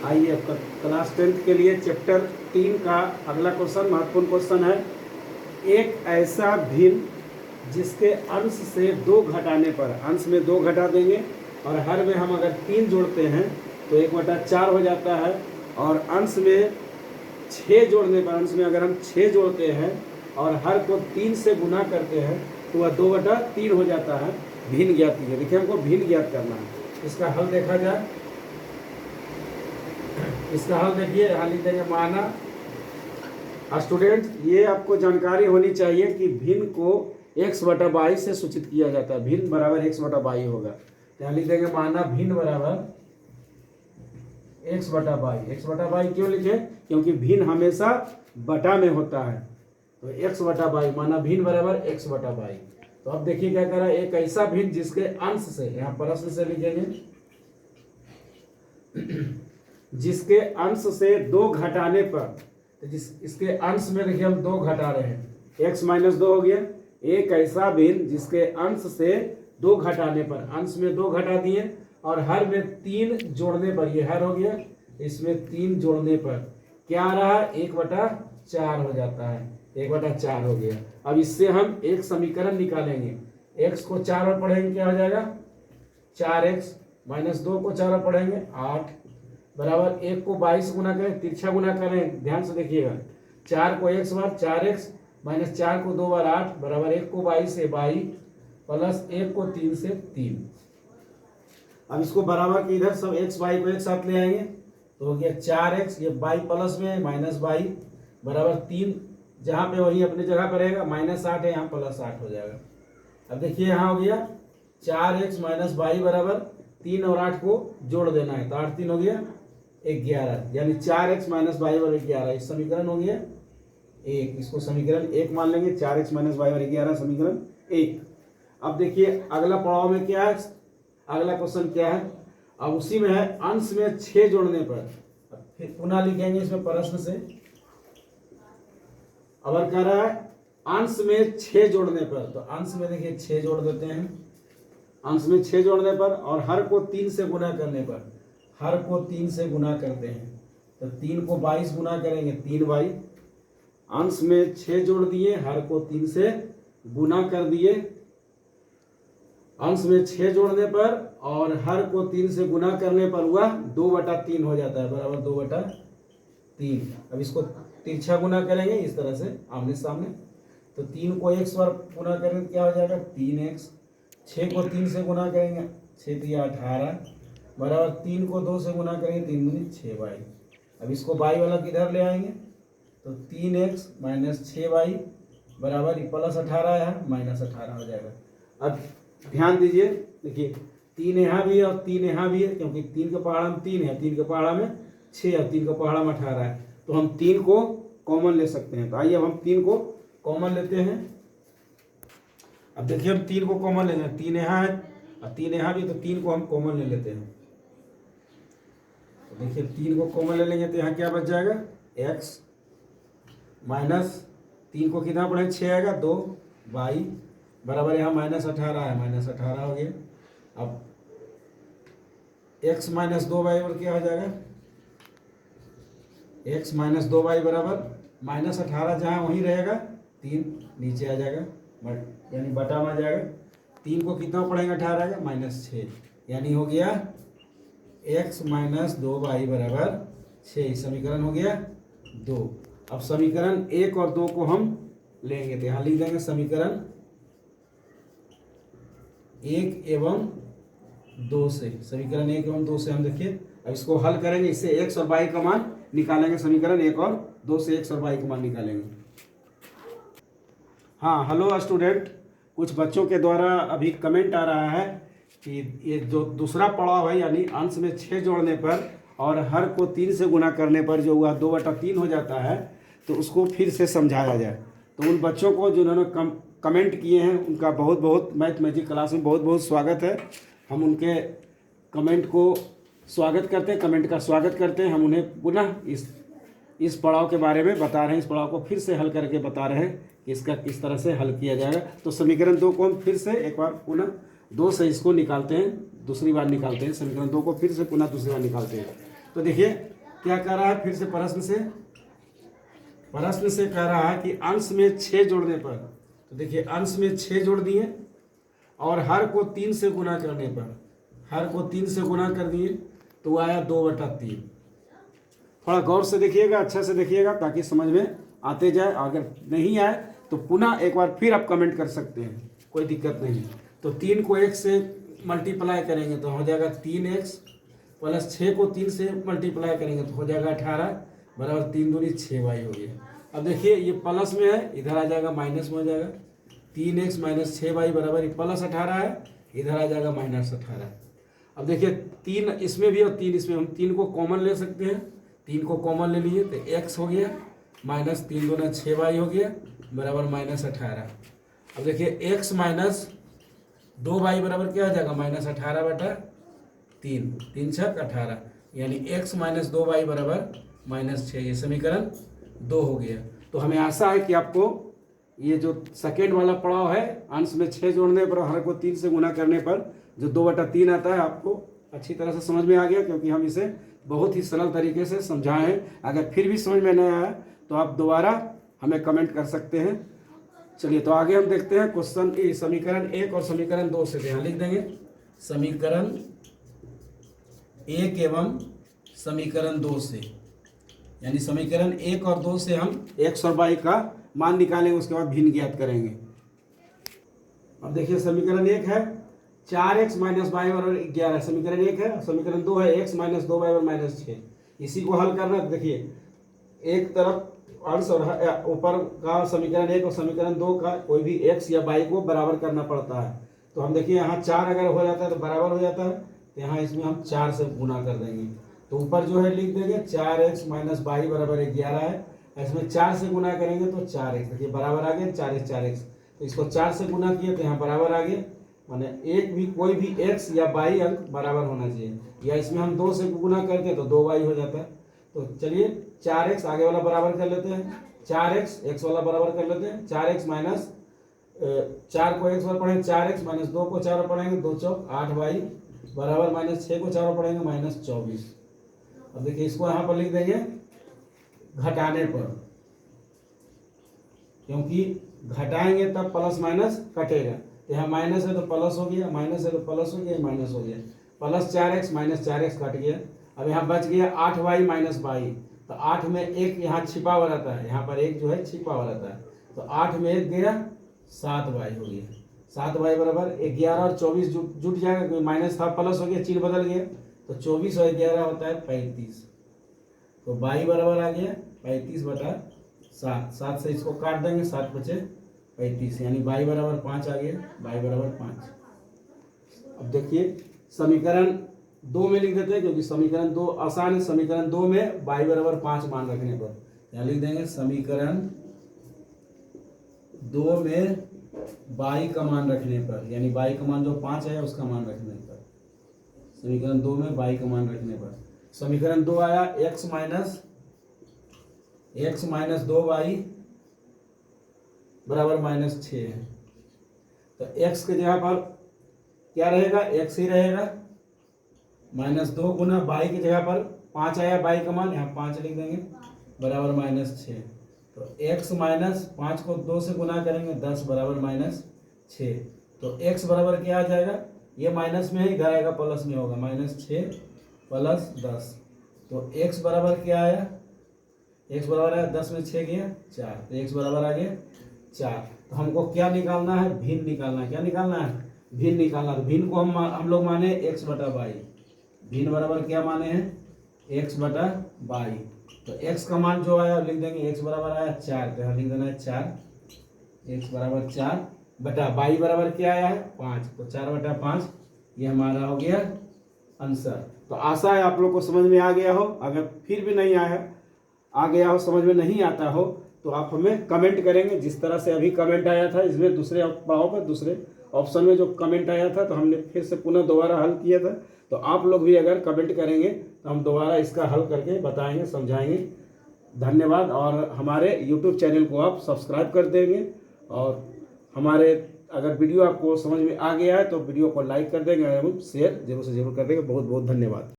आइए आपका class 10th के लिए चैप्टर 3 का अगला क्वेश्चन महत्वपूर्ण क्वेश्चन है। एक ऐसा भिन्न जिसके अंश से 2 घटाने पर, अंश में 2 घटा देंगे और हर में हम अगर 3 जोड़ते हैं तो 1/4 हो जाता है, और अंश में 6 जोड़ने पर, अंश में अगर हम 6 जोड़ते हैं और हर को 3 से गुना करते हैं तो वह 2/3 हो जाता है। भिन्न ज्ञात कीजिए। देखिए हमको भिन्न ज्ञात करना है। इसका हल देखा जाए। इसका हल देखिए, यहाँ लिख देंगे माना। स्टूडेंट, ये आपको जानकारी होनी चाहिए कि भिन्न को x/22 से सूचित किया जाता है। भिन्न बराबर x/22 होगा। तो यहाँ लिख देंगे माना भिन्न बराबर x/22। x/22 क्यों लिखे? क्योंकि भिन्न हमेशा बटा में होता है। तो x/22 माना भिन्न बराबर x/22। तो अब देखिए क्या करा, एक ऐसा भिन्न जिसके अंश से, यहाँ प्रश्न से लिखेंगे, जिसके अंश से 2 घटाने पर, तो इसके अंश में देखिए हम 2 घटा रहे हैं, x-2 हो गया। एक ऐसा भिन्न जिसके अंश से 2 घटाने पर, अंश में 2 घटा दिए और हर में 3 जोड़ने पर, ये हर हो गया, इसमें 3 जोड़ने पर क्या रहा, 1/4 हो जाता है। 1/4 हो गया। अब इससे हम एक समीकरण निकालेंगे। x को 4 और पढ़ेंगे क्या हो जाएगा, 4x - 2 को 4 और पढ़ेंगे 8 बराबर 1 को 22 गुना करें, तिरछा गुना करें, ध्यान से देखिएगा। 4 को 1 बार 4x - 4 को 2 बार 8 बराबर 1 को 22 से 22 प्लस 1 को 3 से 3। अब इसको बराबर के इधर सब x y को एक साथ ले आएंगे तो हो गया 4x, ये 22 प्लस में -22 बराबर 3, जहाँ पे वही अपनी जगह पर रहेगा। -8 है, यहाँ +8 हो जाएगा। अब देखिए यहाँ हो गया 4x - 22 बराबर 3 और 8 को जोड़ देना है, तो 8 3 हो गया 11, यानी 4x - 22 और 11, इस समीकरण हो गया 1। इसको समीकरण 1 मान लेंगे। 4x - 22 और 11 समीकरण 1। अब देखिए अगला पड़ाव में क्या है, अगला क्वेश्चन क्या है। अब उसी में है अंश में 6 जोड़ने पर, फिर पुनः लिखेंगे इसमें प्रश्न से। अब कह रहा है अंश में 6 जोड़ने पर, तो अंश में देखिए 6 जोड़ देते हैं। अंश में 6 जोड़ने पर और हर को 3 से गुना करने पर, हर को 3 से गुना करते हैं तो 3 को 22 गुना करेंगे, 3y। अंश में 6 जोड़ दिए, हर को 3 से गुना कर दिए। अंश में 6 जोड़ने पर और हर को 3 से गुना करने पर हुआ 2/3 हो जाता है, बराबर 2/3। अब इसको तिरछा गुना करेंगे इस तरह से आमने सामने, तो 3 को 1 बार गुना करेंगे क्या हो जाएगा, 3x। 6 को 3 से गुना करेंगे, 6 3 18 बराबर 3 को 2 से गुना करेंगे, 3 दूनी 6y। अब इसको y वाला किधर ले आएंगे, तो 3x - 6y बराबर +18 है, -18 हो जाएगा। अब ध्यान दीजिए, देखिए 3 यहाँ भी है और 3 यहाँ भी है, क्योंकि 3 के पहाड़ा में 3 है, 3 के पहाड़ा में 6 है, 3 के पहाड़ा में 18 है, तो हम 3 को कॉमन ले सकते हैं। तो आइए अब हम 3 को कॉमन लेते हैं। अब देखिए हम 3 को कॉमन ले लेते हैं, 3 यहाँ है और 3 यहाँ भी, तो 3 को हम कॉमन ले लेते हैं। तो देखिए 3 को कॉमन ले लेंगे तो यहाँ क्या बच जाएगा, x माइनस 3 को कितना पढ़े 6 आएगा, 2y बराबर यहाँ -18 है, -18 हो गया। अब x - 2y और क्या हो जाएगा, x - 2y बराबर -18, जहाँ वहीं रहेगा 3 नीचे आ जाएगा, यानी बटा में आ जाएगा। 3 को कितना पढ़ेंगे 18 का -6, यानी हो गया x - 2y बराबर 6। समीकरण हो गया 2। अब समीकरण 1 और 2 को हम लेंगे तो यहाँ लिख देंगे समीकरण 1 एवं 2 से। समीकरण 1 एवं 2 से हम देखिए अब इसको हल करेंगे, इससे x और y का मान निकालेंगे। समीकरण 1 और 2 से x और y का मान निकालेंगे। हाँ, हेलो स्टूडेंट, कुछ बच्चों के द्वारा अभी कमेंट आ रहा है कि ये जो दूसरा पड़ाव है, यानी अंश में 6 जोड़ने पर और हर को 3 से गुना करने पर जो हुआ 2/3 हो जाता है, तो उसको फिर से समझाया जाए। तो उन बच्चों को जिन्होंने कमेंट किए हैं उनका बहुत बहुत मैथमेटिक्स क्लास में बहुत बहुत स्वागत है। हम उनके कमेंट को स्वागत करते हैं, कमेंट का स्वागत करते हैं। हम उन्हें पुनः इस पड़ाव के बारे में बता रहे हैं, इस पड़ाव को फिर से हल करके बता रहे हैं कि इसका किस तरह से हल किया जाएगा। तो समीकरण 2 को हम फिर से एक बार पुनः 2 से इसको निकालते हैं, दूसरी बार निकालते हैं। समीकरण 2 को फिर से पुनः दूसरी बार निकालते हैं। तो देखिए क्या कह रहा है, फिर से प्रश्न से कह रहा है कि अंश में 6 जोड़ने पर, तो देखिए अंश में 6 जोड़ दिए और हर को 3 से गुना करने पर, हर को 3 से गुना कर दिए तो आया 2/3। थोड़ा गौर से देखिएगा, अच्छा से देखिएगा ताकि समझ में आते जाए। अगर नहीं आए तो पुनः एक बार फिर आप कमेंट कर सकते हैं, कोई दिक्कत नहीं। तो 3 को 1 से मल्टीप्लाई करेंगे तो हो जाएगा 3x प्लस 6 को 3 से मल्टीप्लाई करेंगे तो हो जाएगा 18 बराबर 3 दूनी 6y हो गया। अब देखिए ये प्लस में है, इधर आ जाएगा माइनस में हो जाएगा। 3x माइनस 6y बराबर ये प्लस 18 है, इधर आ जाएगा माइनस 18। अब देखिए 3 इसमें भी और 3 इसमें, हम 3 को कॉमन ले सकते हैं। 3 को कॉमन ले लिए तो x हो गया माइनस 3 दूना 6y हो गया बराबर माइनस 18। अब देखिए x माइनस 2y बराबर क्या हो जाएगा माइनस 18/3, 3 छक 18, यानी x माइनस 2y बराबर माइनस 6। ये समीकरण 2 हो गया। तो हमें आशा है कि आपको ये जो सेकेंड वाला पड़ाव है, अंश में 6 जोड़ने पर हर को 3 से गुना करने पर जो 2/3 आता है, आपको अच्छी तरह से समझ में आ गया, क्योंकि हम इसे बहुत ही सरल तरीके से समझाए हैं। अगर फिर भी समझ में नहीं आया तो आप दोबारा हमें कमेंट कर सकते हैं। चलिए तो आगे हम देखते हैं क्वेश्चन समीकरण 1 और समीकरण 2 से। यहाँ लिख देंगे समीकरण 1 एवं समीकरण 2 से, यानी समीकरण 1 और 2 से हम x और y का मान निकालेंगे, उसके बाद भिन्न ज्ञात करेंगे। अब देखिए समीकरण 1 है 4x माइनस वाई बराबर 11, समीकरण 1 है। समीकरण 2 है x माइनस 2y बराबर माइनस 6। इसी को हल करना है। देखिए एक तरफ अंश और ऊपर का समीकरण 1 और समीकरण 2 का कोई भी x या y को बराबर करना पड़ता है। तो हम देखिए यहाँ 4 अगर हो जाता है तो बराबर हो जाता है, तो यहाँ इसमें हम 4 से गुना कर देंगे। तो ऊपर जो है लिख देंगे 4x माइनस वाई बराबर 11 है, इसमें 4 से गुना करेंगे तो 4x, देखिए बराबर आ गया 4x। तो इसको 4 से गुना किए तो यहाँ बराबर आ गया, माने एक भी कोई भी x या y अंक बराबर होना चाहिए, या इसमें हम 2 से गुना करके तो 2y हो जाता है। तो चलिए 4x आगे वाला बराबर कर लेते हैं, 4x x वाला बराबर कर लेते हैं। 4x माइनस 4 को x बार पढ़ेंगे 4x माइनस 2 को 4 पढ़ेंगे 2 चौक 8y बराबर माइनस 6 को 4 पढ़ेंगे माइनस 24। अब देखिए इसको यहाँ पर लिख देंगे घटाने पर, क्योंकि घटाएंगे तब प्लस माइनस कटेगा। तो यहाँ माइनस है तो प्लस हो गया, माइनस है तो प्लस हो गया, माइनस हो गया, plus 4x minus 4x cut गया। अब यहाँ बच गया 8y माइनस y। तो 8 में एक यहाँ छिपा हुआ रहता है, यहाँ पर एक जो है छिपा हुआ रहता है। तो 8 में एक गया 7y हो गया, 7y बराबर 11 और 24 जुट जाएगा, क्योंकि माइनस था प्लस हो गया, चिन्ह बदल गया। तो 24 और 11 होता है 35। तो y बराबर आ गया 35/7। 7 से इसको काट देंगे, 7 बचे 35, यानी y बराबर 5 आ गया, y बराबर 5। अब देखिए समीकरण 2 में लिख देते हैं, क्योंकि समीकरण 2 आसान है। समीकरण 2 में y बराबर 5 मान रखने पर यहाँ लिख देंगे समीकरण 2 में y का मान रखने पर, यानी y का मान जो 5 है उसका मान रखने पर, समीकरण 2 में y का मान रखने पर समीकरण 2 आया x माइनस 2y बराबर माइनस 6 है। तो x के जगह पर क्या रहेगा, x ही रहेगा, माइनस 2 गुना y की जगह पर 5 आया, y का मान यहाँ 5 लिख देंगे बराबर माइनस 6। तो x माइनस 5 को 2 से गुना करेंगे 10 बराबर माइनस 6। तो x बराबर क्या आ जाएगा, ये माइनस में है, इधर आएगा प्लस में होगा, माइनस 6 प्लस 10। तो x बराबर क्या आया, x बराबर आया 10 में 6 गया 4, तो x बराबर आ गया 4। तो हमको क्या निकालना है, भिन्न निकालना है। क्या निकालना है, भिन्न निकालना। तो भिन्न को हम लोग माने x/y, भिन्न बराबर क्या माने हैं x/y। तो x का मान जो आया लिख देंगे, x बराबर आया 4, तो यहाँ लिख देना है 4, x बराबर 4 बटा y बराबर क्या आया है 5, तो 4/5 ये हमारा हो गया आंसर। तो आशा है आप लोग को समझ में आ गया हो। अगर फिर भी नहीं आ गया हो, समझ में नहीं आता हो, तो आप हमें कमेंट करेंगे। जिस तरह से अभी कमेंट आया था, इसमें दूसरे पड़ाव पर दूसरे ऑप्शन में जो कमेंट आया था, तो हमने फिर से पुनः दोबारा हल किया था। तो आप लोग भी अगर कमेंट करेंगे तो हम दोबारा इसका हल करके बताएंगे, समझाएंगे। धन्यवाद। और हमारे YouTube चैनल को आप सब्सक्राइब कर देंगे, और हमारे अगर वीडियो आपको समझ में आ गया है तो वीडियो को लाइक कर देंगे एवं शेयर जरूर से जरूर कर देंगे। बहुत बहुत धन्यवाद।